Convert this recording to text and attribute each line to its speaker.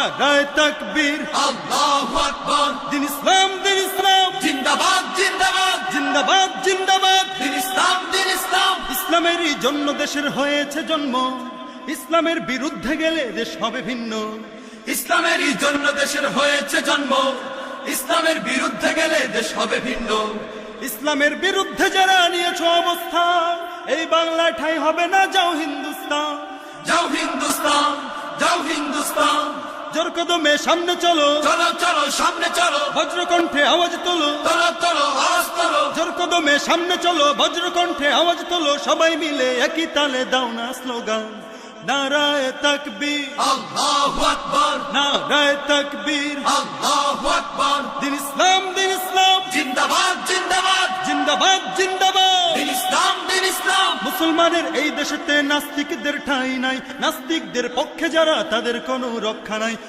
Speaker 1: নারায়ে তাকবীর,
Speaker 2: আল্লাহু আকবার।
Speaker 1: দিন ইসলাম
Speaker 2: জিন্দাবাদ জিন্দাবাদ,
Speaker 1: জিন্দাবাদ জিন্দাবাদ।
Speaker 2: দিন ইসলাম দিন ইসলাম।
Speaker 1: ইসলামেরই জন্য দেশের হয়েছে জন্ম, ইসলামের বিরুদ্ধে গেলে দেশ হবে ভিন্ন।
Speaker 2: ইসলামেরই জন্য দেশের হয়েছে জন্ম, ইসলামের বিরুদ্ধে গেলে দেশ হবে ভিন্ন।
Speaker 1: ইসলামের বিরুদ্ধে যারা নিয়েছ অবস্থান, এই বাংলায় ঠাঁই হবে না, যাও হিন্দুস্তান।
Speaker 2: যাও হিন্দুস্তান, যাও হিন্দুস্তান।
Speaker 1: জোর কদমে সামনে চলো,
Speaker 2: চলো চলো সামনে চলো,
Speaker 1: বজ্রকণ্ঠে আওয়াজ তোলো।
Speaker 2: চলো চলো আওয়াজ তোলো।
Speaker 1: জোর কদমে সামনে চলো, বজ্রকণ্ঠে আওয়াজ তোলো। সবাই মিলে একই তালে দাও না স্লোগান, নারায়ে তাকবীর,
Speaker 2: আল্লাহু আকবার,
Speaker 1: নারায়ে তাকবীর।
Speaker 2: আল্লাহু আকবার।
Speaker 1: দিন ইসলাম
Speaker 2: জিন্দাবাদ জিন্দাবাদ,
Speaker 1: জিন্দাবাদ জিন্দাবাদ।
Speaker 2: দিন ইসলাম দিন ইসলাম।
Speaker 1: মুসলমানের এই দেশেতে নাস্তিকদের ঠাঁই নাই, নাস্তিকদের পক্ষে যারা তাদের কোনো রক্ষা নাই।